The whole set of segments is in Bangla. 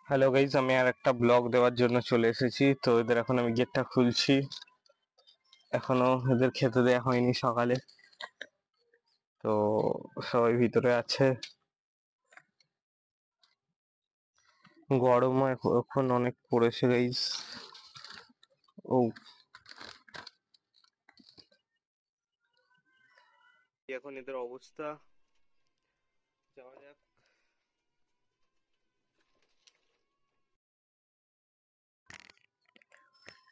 হ্যালো গাইজ, আমি আর একটা ব্লগ দেওয়ার জন্য চলে এসেছি। তো এদের এখন আমি গেটটা খুলছি। এখনো এদের খেতে দেওয়া হয়নি সকালে, তো সবাই ভিতরে আছে। গরমও এখন অনেক পড়েছে গাইজ। ও, এখন এদের অবস্থা। যাওয়া যাক।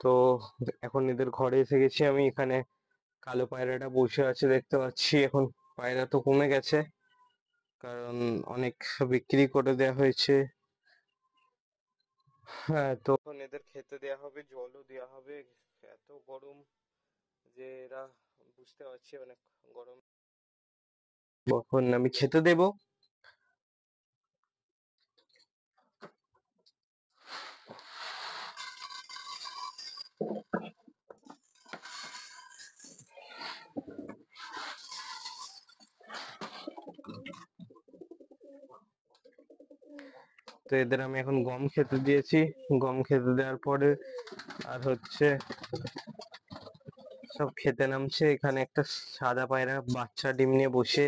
তো এখন এদের ঘরে এসে গেছি আমি। এখানে কালো পায়রাটা বসে আছে দেখতে পাচ্ছি। এখন পায়রা তো কমে গেছে, কারণ অনেক বিক্রি করে দেওয়া হয়েছে। হ্যাঁ, তো এখন এদের খেতে দেওয়া হবে, জলও দেওয়া হবে। এত গরম যে এরা, বুঝতে পারছি অনেক গরম। এখন আমি খেতে দেব। তো এদের আমি এখন গম খেতে দিয়েছি। গম খেতে দেওয়ার পরে আর হচ্ছে সব খেতে নামছে। এখানে একটা সাদা পায়রা বাচ্চা ডিম নিয়ে বসে।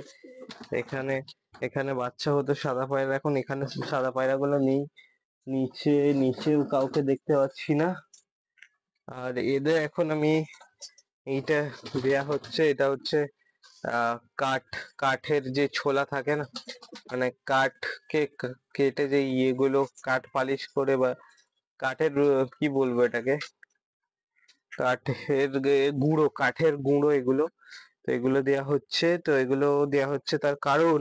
এখানে এখানে বাচ্চা হতো সাদা পায়রা, এখন এখানে সাদা পায়রা গুলো নেই। নিচে নিচেও কাউকে দেখতে পাচ্ছি না। আর এদের এখন আমি এইটা দেয়া হচ্ছে, এটা হচ্ছে কাঠ, কাঠের যে ছোলা থাকে না, মানে কাঠকে কেটে যে ইয়েগুলো, কাঠ পালিশ করে বা কাঠের কি বলবো এটাকে, কাঠের গুঁড়ো, কাঠের গুঁড়ো এগুলো। তো এগুলো দেয়া হচ্ছে। তো এগুলো দেয়া হচ্ছে তার কারণ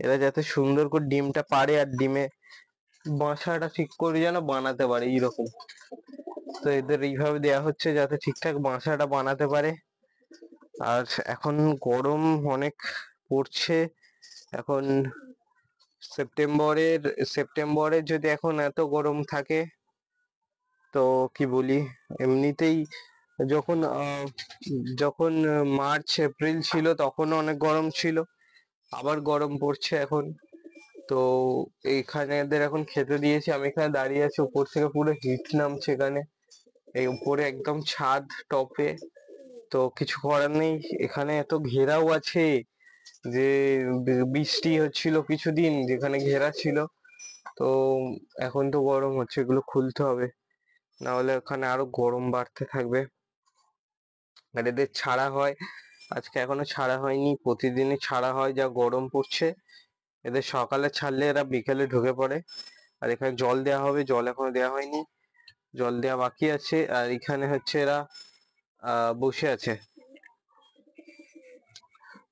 এরা যাতে সুন্দর করে ডিমটা পারে, আর ডিমে বাসাটা ঠিক করে যেন বানাতে পারে এইরকম। তো এদের এইভাবে দেয়া হচ্ছে যাতে ঠিকঠাক বাসাটা বানাতে পারে। আর এখন গরম অনেক পড়ছে। এখন সেপ্টেম্বরের সেপ্টেম্বরের যদি এখন এত গরম থাকে, তো কি বলি, এমনিতেই যখন যখন মার্চ এপ্রিল ছিল তখনও অনেক গরম ছিল, আবার গরম পড়ছে এখন। তো এইখানে এদের এখন খেতে দিয়েছি, আমি এখানে দাঁড়িয়ে আছি, উপর থেকে পুরো হিট নামছে এখানে। এই উপরে একদম ছাদ টপে। তো কিছু করার নেই, এখানে এত ঘেরাও আছে যে বৃষ্টি হচ্ছিল কিছুদিন, যেখানে ঘেরা ছিল। তো এখন তো গরম হচ্ছে, এগুলো খুলতে হবে, না হলে ওখানে আরো গরম বাড়তে থাকবে। আর এদের ছাড়া হয়, আজকে এখনো ছাড়া হয়নি, প্রতিদিনই ছাড়া হয়, যা গরম পড়ছে। এদের সকালে ছাড়লে এরা বিকেলে ঢুকে পড়ে। আর এখানে জল দেওয়া হবে, জল এখনো দেওয়া হয়নি, জল দেওয়া বাকি আছে। আর এখানে হচ্ছে এরা বসে আছে।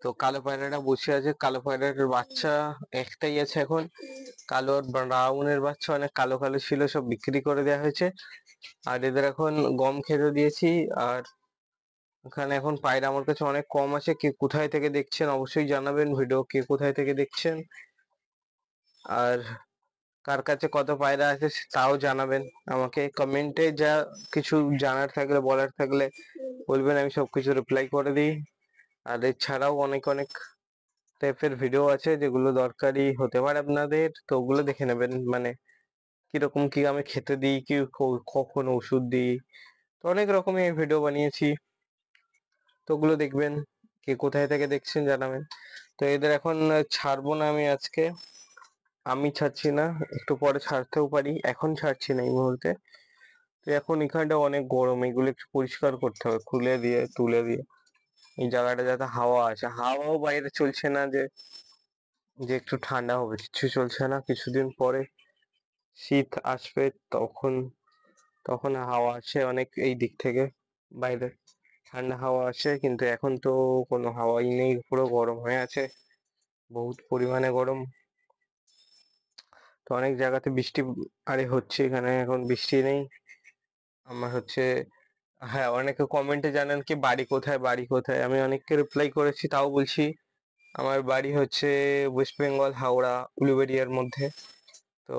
তো কালো পায়রাটা বসে আছে, কালো পায়রাটার বাচ্চা একটাই আছে এখন। কালো আর ব্রাউনের বাচ্চা অনেক কালো কালো ছিল, সব বিক্রি করে দেওয়া হয়েছে। আর এদের এখন গম খেতে দিয়েছি। আর এখানে এখন পায়রা আমার কাছে অনেক কম আছে। কে কোথায় থেকে দেখছেন অবশ্যই জানাবেন, ভিডিও কে কোথায় থেকে দেখছেন। আর কার কাছে কত পায়রা আছে তাও জানাবেন আমাকে কমেন্টে। যা কিছু জানার থাকলে, বলার থাকলে বলবেন, আমি সবকিছু রিপ্লাই করে দিই। আর এছাড়াও অনেক অনেক টাইপের ভিডিও আছে যেগুলো দরকারি হতে পারে আপনাদের, তো ওগুলো দেখে নেবেন। মানে কিরকম কি আমি খেতে দিই, কি কখন ওষুধ দিই, তো অনেক রকমের ভিডিও বানিয়েছি, তো ওগুলো দেখবেন। কে কোথায় থেকে দেখছেন জানাবেন। তো এদের এখন ছাড়বো না আমি আজকে, আমি ছাড়ছি না, একটু পরে ছাড়তেও পারি, এখন ছাড়ছি না এই মুহূর্তে। তো এখন এখানটা অনেক গরম, এগুলো একটু পরিষ্কার করতে হবে, খুলে দিয়ে তুলে দিয়ে। এই জায়গাটা যাতে হাওয়া আছে, হাওয়াও বাইরে চলছে না যে যে একটু ঠান্ডা হবে, কিছু চলছে না। কিছুদিন পরে শীত আসবে, তখন তখন হাওয়া আসে অনেক এই দিক থেকে, বাইরে ঠান্ডা হাওয়া আসে। কিন্তু এখন তো কোনো হাওয়াই নেই, পুরো গরম হয়ে আছে, বহুত পরিমাণে গরম। তো অনেক জায়গাতে বৃষ্টি আরে হচ্ছে, এখানে এখন বৃষ্টি নেই। আমার হচ্ছে, হ্যাঁ, অনেকে কমেন্টে জানেন কি বাড়ি কোথায়, বাড়ি কোথায়, আমি অনেককে রিপ্লাই করেছি, তাও বলছি আমার বাড়ি হচ্ছে ওয়েস্ট বেঙ্গল, হাওড়া, উলুবেড়িয়ার মধ্যে। তো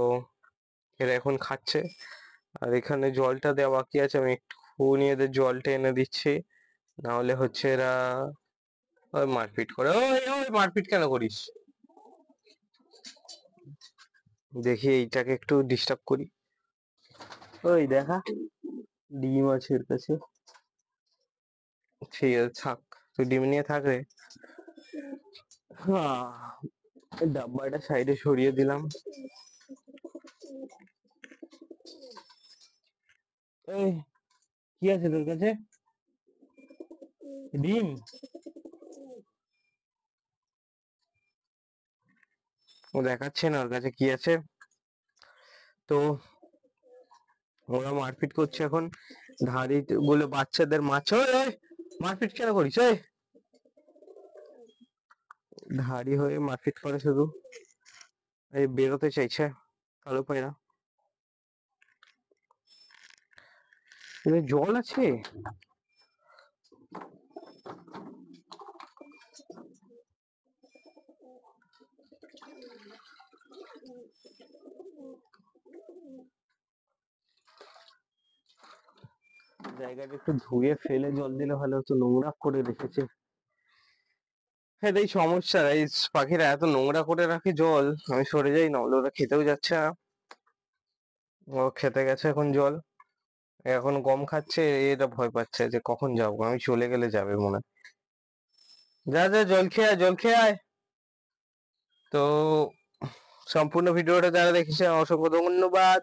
এরা এখন খাচ্ছে। আর এখানে জলটা দেওয়া বাকি আছে, আমি একটু নিয়ে এদের জলটা এনে দিচ্ছি, না হলে হচ্ছে এরা ওই মারপিট করে। ওই ওই মারপিট কেন করিস? দেখি এইটাকে একটু ডিস্টার্ব করি। ওই দেখা, ডিম আছে এর কাছে। ঠিক আছে থাক, তুই ডিম নিয়ে থাক রে। ডাব্বাটা সাইডে সরিয়ে দিলাম। এই কি আছে তোর কাছে? ডিম? ও দেখাচ্ছে না ওর কাছে কি আছে। তো ওরা মারপিট করছে এখন, ধাড়ি বলে বাচ্চাদের মাছ। মারপিট কেন করিস? ধাড়ি হয়ে মারপিট করে শুধু, এই বেরোতে চাইছে কালো পায়রা। জল আছে? জায়গাটা একটু ধুয়ে ফেলে জল দিলে ভালো হতো, নোংরা করে রেখেছে। হ্যাঁ এই সমস্যা, এই পাখিরা এত নোংরা করে রাখে জল, আমি সরে যাই না ওরা খেতেও যাচ্ছে না। ও খেতে গেছে এখন জল, এখন গম খাচ্ছে, এটা ভয় পাচ্ছে যে কখন যাবো, আমি চলে গেলে যাবে মনে হয়। যা যা জল খেয়ে আয়, জল খেয়ে আয়। তো সম্পূর্ণ ভিডিওটা যারা দেখেছে অসংখ্য ধন্যবাদ।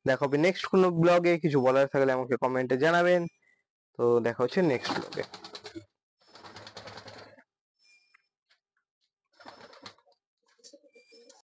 দেখা হবে নেক্সট কোনো ব্লগে। কিছু বলার থাকলে আমাকে কমেন্টে জানাবেন। তো দেখা হচ্ছে নেক্সট ব্লগে।